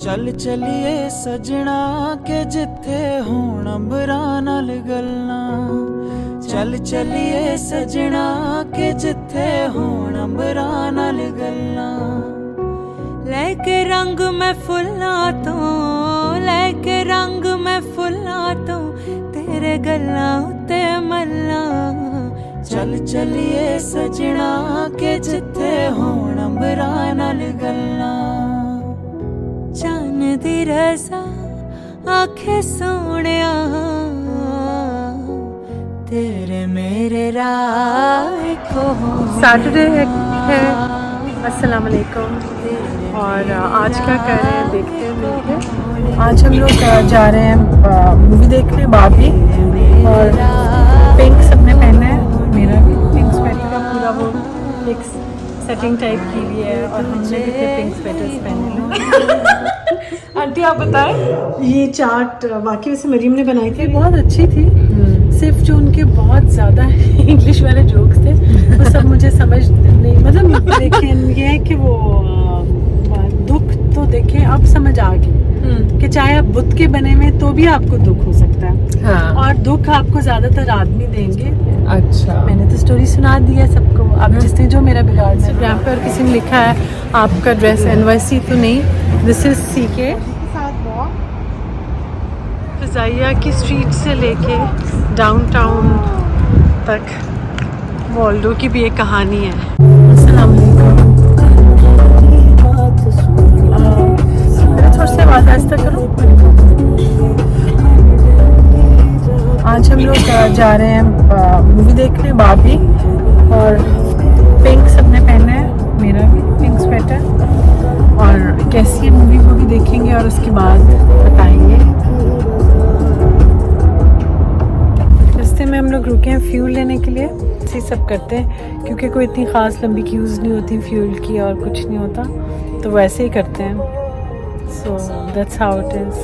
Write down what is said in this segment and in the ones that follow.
ਚੱਲ ਚੱਲੀਏ ਸਜਣਾ ਕੇ ਜਿੱਥੇ ਹੋਣ ਅੰਬਰਾਂ ਨਾਲ ਗੱਲਾਂ ਚੱਲ ਚੱਲੀਏ ਸਜਣਾ ਕੇ ਜਿੱਥੇ ਹੋਣ ਅੰਬਰਾਂ ਨਾਲ ਗੱਲਾਂ ਲੈ ਕੇ ਰੰਗ ਮੈਂ ਫੁੱਲਾਂ ਤੋਂ ਲੈ ਕੇ ਰੰਗ ਮੈਂ ਫੁੱਲਾਂ ਤੋਂ ਤੇਰੇ ਗੱਲਾਂ ਉੱਤੇ ਮੱਲਾਂ ਚੱਲ ਚੱਲੀਏ ਸਜਣਾ ਕੇ ਜਿੱਥੇ ਹੋਣ ਅੰਬਰਾਂ ਨਾਲ ਗੱਲਾਂ ਚੰਨ ਦੀ ਰਜ਼ਾ ਆਖੇ ਸੋਹਣਿਆ तेरे मेरे राह को सैटरडे है। अस्सलाम वालेकुम। और आज क्या कर रहे हैं देखते हैं मिलके। आज हम लोग जा रहे हैं मूवी देखने बार्बी और पिंक सबने पहना है, मेरा भी पिंक स्वेटर का पूरा वो एक सेटिंग टाइप की हुई है और हमने भी पिंक स्वेटर्स पहने हैं। आंटी आप बताएं, ये चार्ट वाकई से मरीम ने बनाई थी, बहुत अच्छी थी। सिर्फ जो उनके बहुत ज़्यादा इंग्लिश वाले जोक्स थे वो सब मुझे समझ नहीं, मतलब लेकिन ये है कि वो दुख तो देखें अब समझ आ गई कि चाहे आप बुद्ध के बने हुए तो भी आपको दुख हो सकता है। हाँ। और दुख आपको ज़्यादातर आदमी देंगे। अच्छा, मैंने तो स्टोरी सुना दी है सबको। अब जिसने जो मेरा बिगाड़ इंस्टाग्राम पर किसी ने लिखा है आपका ड्रेस NYC तो नहीं, दिस इज CK। फिजाइया की स्ट्रीट से लेके डाउनटाउन तक वॉल्डो की भी एक कहानी है। अस्सलाम वालेकुम। थोड़ी सी आवाज़ आहिस्ता करो। आज हम लोग जा रहे हैं मूवी देखने बार्बी और पिंक सबने पहना है, मेरा भी पिंक स्वेटर। और कैसी है मूवी वो भी देखेंगे और उसके बाद बताएंगे। में हम लोग रुके हैं फ्यूल लेने के लिए, इसी सब करते हैं क्योंकि कोई इतनी ख़ास लंबी क्यूज़ नहीं होती फ्यूल की और कुछ नहीं होता, तो वैसे ही करते हैं। So that's how it is.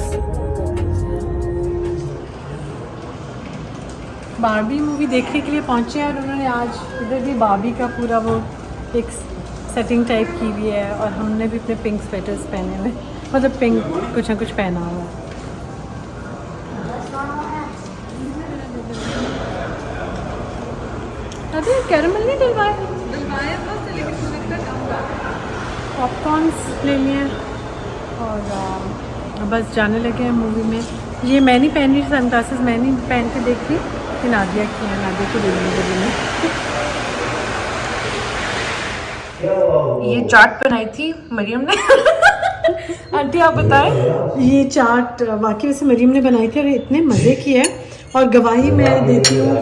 Barbie movie देखने के लिए पहुंचे हैं और उन्होंने आज इधर भी बार्बी का पूरा वो एक सेटिंग टाइप की हुई है और हमने भी अपने पिंक स्वेटर्स पहने हुए, मतलब पिंक कुछ ना कुछ पहना हुआ है। अरे कैरमल नहीं डलवाया बस, लेकिन पॉपकॉर्न्स ले लिए और बस जाने लगे हैं मूवी में। ये मैं नहीं पहन रही सनग्लासेस, मैं नहीं पहन के देख रही कि नादिया की है, नादिया को देने में। ये चार्ट बनाई थी मरियम ने। आंटी आप बताएं, ये चार्ट वाकई से मरियम ने बनाई थी और इतने मज़े की है। और गवाही मैं देती हूँ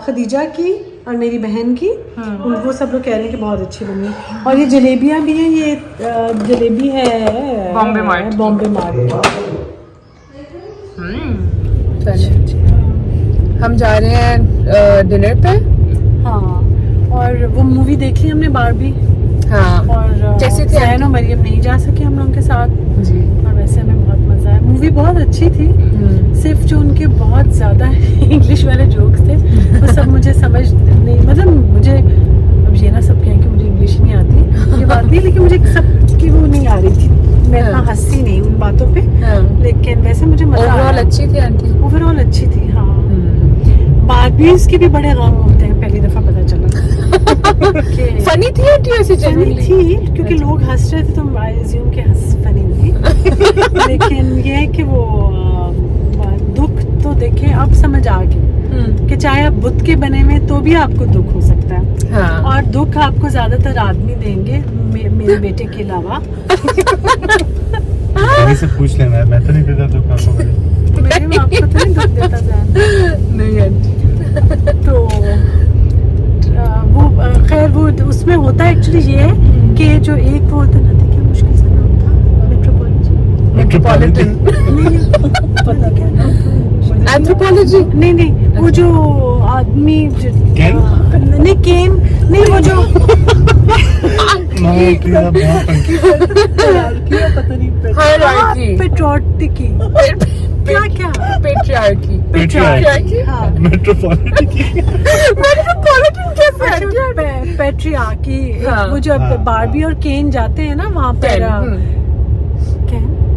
खदीजा की और मेरी बहन की, वो सब लोग कह रहे हैं कि बहुत अच्छी बनी। और ये जलेबियाँ भी हैं, ये जलेबी है बॉम्बे मार्ट हम जा रहे हैं डिनर पे। हाँ, और वो मूवी देखी हमने बार्बी। हाँ, और कैसे थे? सैन और मरियम नहीं जा सके हम लोगों के साथ जी, और वैसे हमें बहुत मज़ा आया। मूवी बहुत अच्छी थी, सिर्फ जो उनके बहुत ज़्यादा इंग्लिश वाले जोक्स थे वो सब मुझे समझ नहीं, मतलब मुझे अब ये ना सब कहें कि मुझे इंग्लिश नहीं आती, ये बात नहीं, लेकिन मुझे सब की वो नहीं आ रही थी, मैं इतना हंसी नहीं उन बातों पे। लेकिन वैसे मुझे मज़ा आया। ओवरऑल अच्छी थी आंटी, ओवरऑल अच्छी थी। हाँ, बार्बीज़ के भी बड़े गम होते हैं, पहली दफ़ा पता चला। फनी थी आंटी, ऐसी फनी थी क्योंकि लोग हंस रहे थे तो आई अज्यूम कि फनी थी। लेकिन ये है कि वो दुख तो देखें अब समझ आ गई कि चाहे आप बुद्ध के बने हुए तो भी आपको दुख हो सकता है। हाँ। और दुख आपको ज्यादातर आदमी देंगे, मेरे बेटे के अलावा। से पूछ लेना है, मैं तो नहीं देता दुख आपको। मेरे आपको तो नहीं दुख देता जान। नहीं आंटी। तो वो खैर वो उसमें होता है एक्चुअली ये है कि जो एक वो होता ना, क्या मुश्किल सा नाम था, मेट्रोपॉलिटन पता क्या नाम था, एंथ्रोपोलॉजी नहीं वो जो आदमी नहीं केन नहीं, वो जो पता नहीं पेट्रोटिकी पेट्रियार्की। हाँ, पेट्रियार्की। वो जो बार्बी और केन जाते हैं ना वहाँ पर,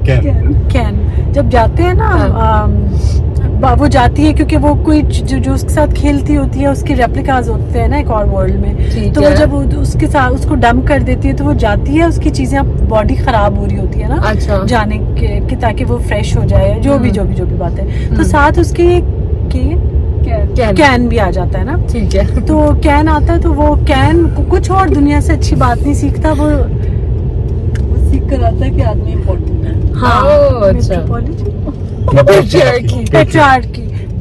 कैन जब जाते हैं ना वो जाती है क्योंकि वो कोई जो उसके साथ खेलती होती है उसके रेप्लिकाज होते हैं ना एक और वर्ल्ड में, तो वो जब उसके साथ उसको डंप कर देती है तो वो जाती है, उसकी चीजें बॉडी खराब हो रही होती है ना, अच्छा। जाने के ताकि वो फ्रेश हो जाए, जो भी बात है। तो साथ उसके कैन भी आ जाता है ना, ठीक है। तो कैन आता है तो वो कैन कुछ और दुनिया से अच्छी बात नहीं सीखता, वो सीख कर आता है कि आदमी इम्पोर्टेंट है। हाँ,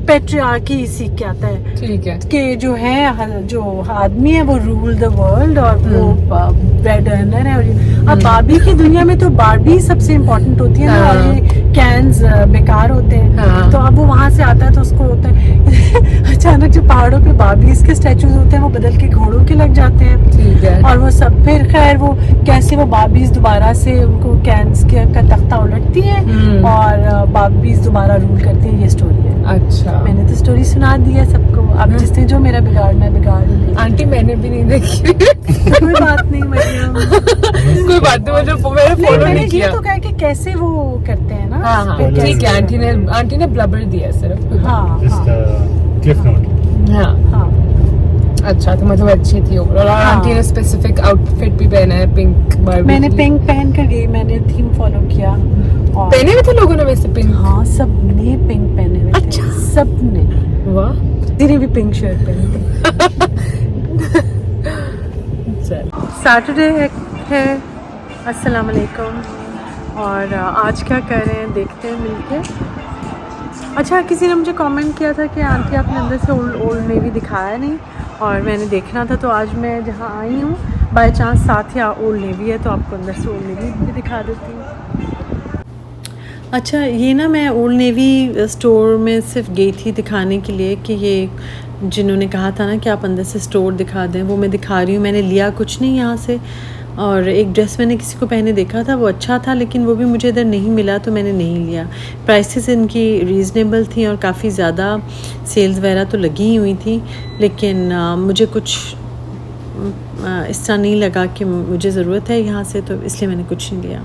पेट्रियार्की सीख के आता है, ठीक है, कि जो आदमी है वो रूल द वर्ल्ड और वो ब्रेड अर्नर है। और अब बारबी की दुनिया में तो बारबी सबसे इम्पोर्टेंट होती है ना, और ये कैन्स बेकार होते हैं। तो अब वो वहां से आता है तो उसको होता है अचानक जो पहाड़ों पे बारबीज के स्टैचूज होते हैं वो बदल के घोड़ों के लग जाते हैं, ठीक है। और वो सब फिर खैर वो कैसे वो बारबीज दोबारा से उनको कैन्स का तख्ता उलटती है और बारबीज दोबारा रूल करती है, ये स्टोरी है। अच्छा, मैंने तो स्टोरी सुना दी है सबको, अब जिसने जो मेरा बिगाड़ना है बिगाड़ ले। आंटी मैंने भी नहीं देखी कोई बात नहीं मरियम कोई बात नहीं, मैंने फॉलो नहीं किया। तो कह के कैसे वो करते हैं ना, हाँ ठीक है। आंटी ने ब्लबर दिया सिर्फ, हाँ क्लिफ नोट, हाँ। अच्छा, तो मतलब अच्छी थी ओवरऑल। और आंटी ने स्पेसिफिक आउटफिट भी पहना है, पिंक। मैंने पिंक पहन कर गई, मैंने थीम फॉलो किया। और पहने हुए थे लोगों ने वैसे पिंक, हाँ सबने पिंक पहने हुए थे, अच्छा सबने, वाह। तेरी भी पिंक शर्ट पहनी सैटरडे है, अस्सलाम वालेकुम। और आज क्या कर रहे हैं देखते हैं मिलके। अच्छा, किसी ने मुझे कमेंट किया था कि आंटी आपने अंदर से ओल्ड नेवी दिखाया नहीं, और मैंने देखना था, तो आज मैं जहाँ आई हूँ बाय चांस साथ ही ओल्ड नेवी है, तो आपको अंदर से ओल्ड नेवी भी दिखा देती हूँ। अच्छा, ये ना मैं ओल्ड नेवी स्टोर में सिर्फ गई थी दिखाने के लिए कि ये जिन्होंने कहा था ना कि आप अंदर से स्टोर दिखा दें, वो मैं दिखा रही हूँ। मैंने लिया कुछ नहीं यहाँ से, और एक ड्रेस मैंने किसी को पहने देखा था, वो अच्छा था, लेकिन वो भी मुझे इधर नहीं मिला तो मैंने नहीं लिया। प्राइसेस इनकी रीज़नेबल थी और काफ़ी ज़्यादा सेल्स वगैरह तो लगी ही हुई थी, लेकिन मुझे कुछ इस तरह नहीं लगा कि मुझे ज़रूरत है यहाँ से, तो इसलिए मैंने कुछ नहीं लिया।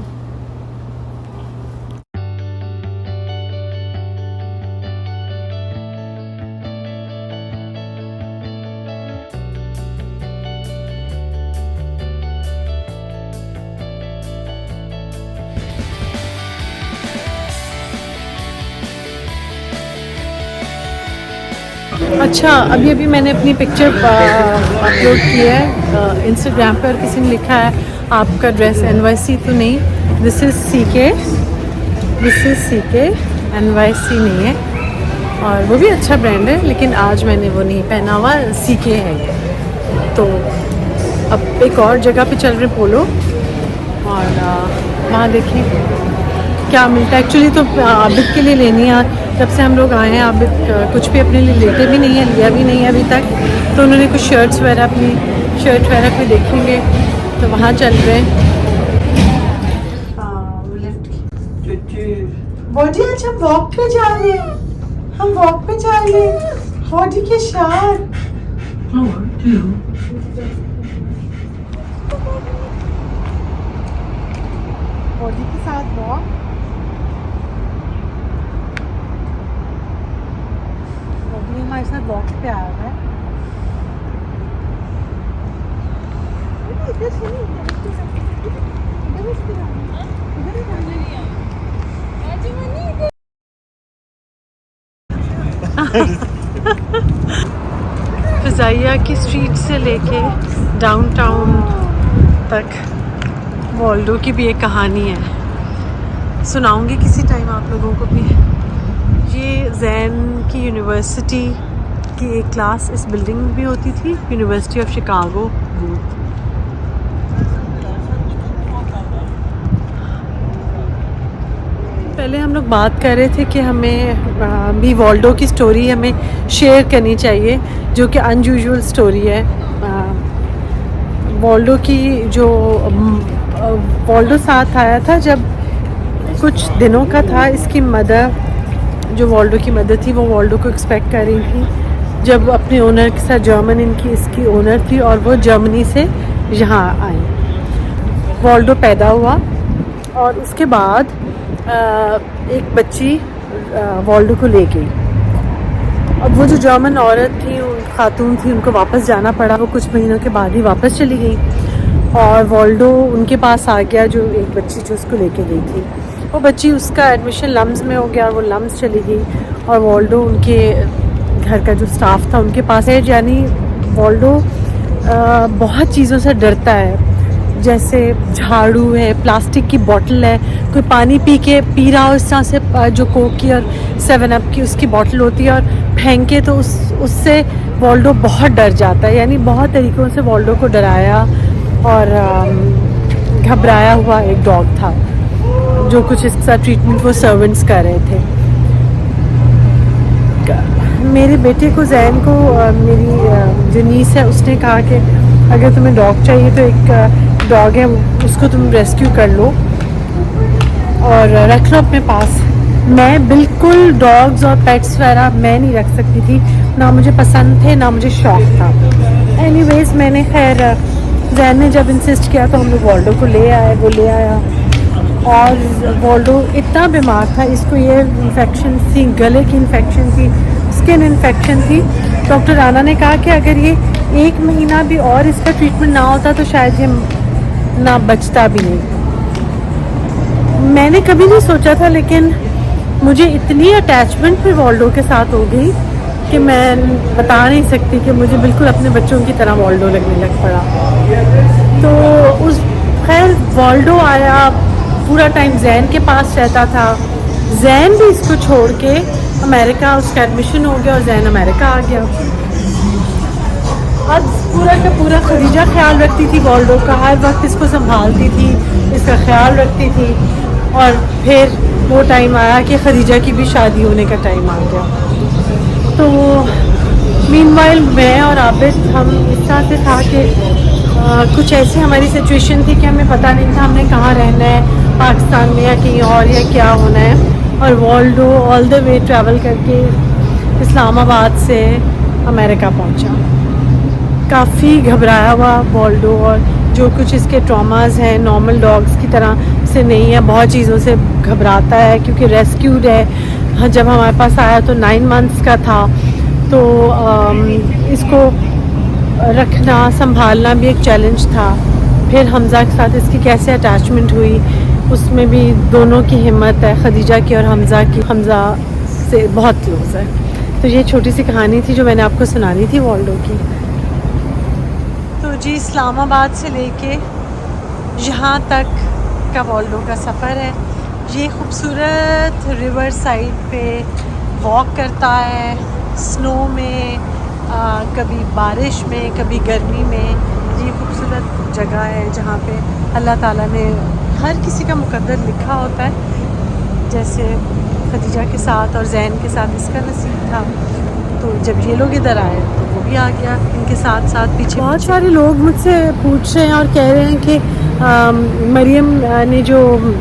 अच्छा, अभी मैंने अपनी पिक्चर अपलोड की है इंस्टाग्राम पर, और किसी ने लिखा है आपका ड्रेस NYC तो नहीं, दिस इज़ CK NYC नहीं है, और वो भी अच्छा ब्रांड है, लेकिन आज मैंने वो नहीं पहना हुआ, CK है ये। तो अब एक और जगह पे चल रहे पोलो, और वहाँ देखें क्या मिलता है। एक्चुअली तो आबिद के लिए लेनी है, जब से हम लोग आए हैं आबिद कुछ भी अपने लिए लेते भी नहीं है, लिया भी नहीं है अभी तक, तो उन्होंने कुछ शर्ट्स वगैरह, अपनी शर्ट वगैरह कोई देखेंगे, तो वहाँ चल रहे हैं। बॉडी आज हम वॉक पे जा रहे हैं, बॉडी के साथ बॉडी के साथ वॉक। हमारे साथ बॉक्स पे आया है। फिजाइया की स्ट्रीट से लेके डाउनटाउन तक वॉल्डो की भी एक कहानी है, सुनाऊंगी किसी टाइम आप लोगों को भी। ये जैन की यूनिवर्सिटी की एक क्लास इस बिल्डिंग में भी होती थी, यूनिवर्सिटी ऑफ शिकागो बूथ। पहले हम लोग बात कर रहे थे कि हमें भी वॉल्डो की स्टोरी हमें शेयर करनी चाहिए, जो कि अनयूजुअल स्टोरी है वॉल्डो की। जो वॉल्डो साथ आया था जब कुछ दिनों का था, इसकी मदर, जो वॉल्डो की मदर थी, वो वॉल्डो को एक्सपेक्ट कर रही थी जब अपने ओनर के साथ, जर्मन इसकी ओनर थी, और वो जर्मनी से यहाँ आई। वॉल्डो पैदा हुआ और उसके बाद एक बच्ची वॉल्डो को ले गई। अब वो जो जर्मन औरत थी, खातून थी, उनको वापस जाना पड़ा। वो कुछ महीनों के बाद ही वापस चली गई और वॉल्डो उनके पास आ गया, जो एक बच्ची जो उसको लेके गई थी। वो बच्ची, उसका एडमिशन लम्स में हो गया और वो लम्स चली गई और वॉल्डो उनके घर का जो स्टाफ था उनके पास है। यानी वॉल्डो बहुत चीज़ों से डरता है, जैसे झाड़ू है, प्लास्टिक की बोतल है, कोई पानी पी रहा हो इस तरह से, जो कोक की और 7 अप की उसकी बोतल होती है और फेंके तो उससे वॉल्डो बहुत डर जाता है। यानी बहुत तरीक़ों से वॉल्डो को डराया और घबराया हुआ एक डॉग था, जो कुछ इसका ट्रीटमेंट वो सर्वेंट्स कर रहे थे। मेरे बेटे को, जैन को, मेरी जो नीस है उसने कहा कि अगर तुम्हें डॉग चाहिए तो एक डॉग है, उसको तुम रेस्क्यू कर लो और रख लो अपने पास। मैं बिल्कुल डॉग्स और पेट्स वगैरह मैं नहीं रख सकती थी, ना मुझे पसंद थे ना मुझे शौक़ था। एनीवेज़ मैंने खैर, जैन ने जब इंसिस्ट किया तो हम लोग वॉल्डो को ले आए। वो ले आया और वॉल्डो इतना बीमार था, इसको ये इन्फेक्शन थी, गले की इन्फेक्शन थी, स्किन इन्फेक्शन थी। डॉक्टर राना ने कहा कि अगर ये 1 महीना भी और इसका ट्रीटमेंट ना होता तो शायद ये ना बचता भी नहीं। मैंने कभी नहीं सोचा था, लेकिन मुझे इतनी अटैचमेंट फिर वॉल्डो के साथ हो गई कि मैं बता नहीं सकती कि मुझे बिल्कुल अपने बच्चों की तरह वॉल्डो लगने लग पड़ा। तो उस खैर वॉल्डो आया, पूरा टाइम जैन के पास रहता था। जैन भी इसको छोड़ के अमेरिका, उसका एडमिशन हो गया और जैन अमेरिका आ गया। अब पूरा का पूरा खदीजा ख्याल रखती थी वॉल्डो का, हर वक्त इसको संभालती थी, इसका ख्याल रखती थी। और फिर वो टाइम आया कि खदीजा की भी शादी होने का टाइम आ गया। तो मीनवाइल मैं और आबिद, हम इस तरह से था कि कुछ ऐसी हमारी सिचुएशन थी कि हमें पता नहीं था हमने कहाँ रहना है, पाकिस्तान में या कहीं और, या क्या होना है। और Waldo all the way travel करके इस्लामाबाद से अमेरिका पहुंचा। काफ़ी घबराया हुआ वॉल्डो, और जो कुछ इसके ट्रॉमास हैं नॉर्मल डॉग्स की तरह से नहीं है, बहुत चीज़ों से घबराता है क्योंकि रेस्क्यूड है। जब हमारे पास आया तो 9 मंथ्स का था, तो इसको रखना संभालना भी एक चैलेंज था। फिर हमज़ा के साथ इसकी कैसे अटैचमेंट हुई, उसमें भी दोनों की हिम्मत है, खदीजा की और हमज़ा की। हमज़ा से बहुत क्लोज है। तो ये छोटी सी कहानी थी जो मैंने आपको सुनानी थी वॉल्डो की। तो जी इस्लामाबाद से लेके यहाँ तक का वॉल्डो का सफ़र है। ये खूबसूरत रिवर साइड पे वॉक करता है, स्नो में, कभी बारिश में, कभी गर्मी में। ये खूबसूरत जगह है जहाँ पे अल्लाह ताला ने हर किसी का मुकद्दर लिखा होता है। जैसे खदीजा के साथ और जैन के साथ इसका नसीब था, तो जब ये लोग इधर आए तो वो भी आ गया इनके साथ साथ पीछे। बहुत सारे लोग मुझसे पूछ रहे हैं और कह रहे हैं कि मरियम ने जो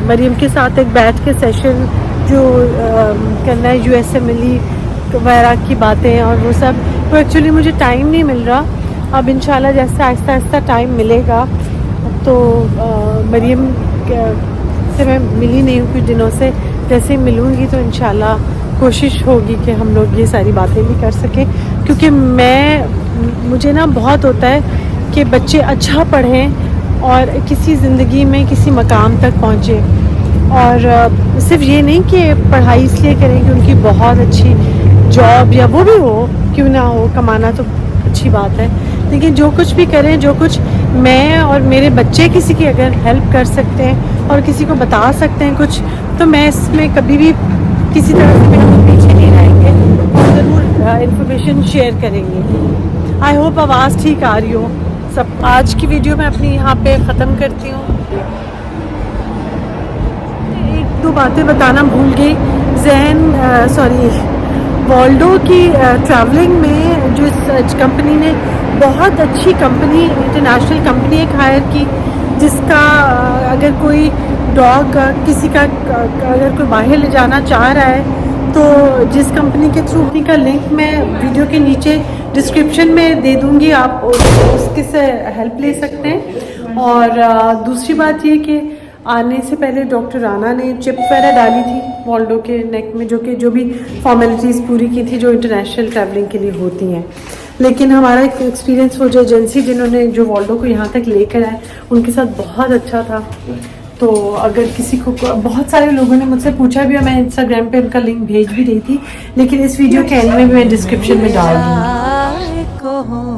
मरियम के साथ एक बैठ के सेशन जो करना है, USMLE वगैरह की बातें और वो सब, तो एक्चुअली मुझे टाइम नहीं मिल रहा। अब इंशाल्लाह जैसे आहिस्ता आहिस्ता टाइम मिलेगा तो मरियम से मैं मिली नहीं हूँ कुछ दिनों से, जैसे मिलूँगी तो इंशाल्लाह कोशिश होगी कि हम लोग ये सारी बातें भी कर सकें। क्योंकि मुझे ना बहुत होता है कि बच्चे अच्छा पढ़ें और किसी ज़िंदगी में किसी मकाम तक पहुँचे। और सिर्फ ये नहीं कि पढ़ाई इसलिए करें कि उनकी बहुत अच्छी जॉब या वो भी हो, क्यों ना हो, कमाना तो अच्छी बात है, लेकिन जो कुछ भी करें, जो कुछ मैं और मेरे बच्चे किसी की अगर हेल्प कर सकते हैं और किसी को बता सकते हैं कुछ, तो मैं इसमें कभी भी किसी तरह से हम पीछे नहीं रहेंगे और ज़रूर इन्फॉर्मेशन शेयर करेंगे। आई होप आवाज़ ठीक आ रही हो सब। आज की वीडियो मैं अपनी यहाँ पे ख़त्म करती हूँ। 1-2 बातें बताना भूल गई। वॉल्डो की ट्रैवलिंग में जो इस कंपनी ने, बहुत अच्छी कंपनी, इंटरनेशनल कंपनी एक हायर की, जिसका अगर कोई डॉग किसी का अगर कोई बाहर ले जाना चाह रहा है तो जिस कंपनी के थ्रू का लिंक मैं वीडियो के नीचे डिस्क्रिप्शन में दे दूँगी, आप उसके से हेल्प ले सकते हैं। और दूसरी बात ये कि आने से पहले डॉक्टर राना ने चिप वगैरह डाली थी वॉल्डो के नेक में, जो भी फॉर्मेलिटीज़ पूरी की थी जो इंटरनेशनल ट्रैवलिंग के लिए होती हैं। लेकिन हमारा एक एक्सपीरियंस वो जो एजेंसी जिन्होंने जो वॉल्डो को यहाँ तक लेकर आए उनके साथ बहुत अच्छा था। तो अगर किसी को, बहुत सारे लोगों ने मुझसे पूछा भी और मैं इंस्टाग्राम पे उनका लिंक भेज भी रही थी, लेकिन इस वीडियो के एंड में भी मैं डिस्क्रिप्शन में डाल दूँगी।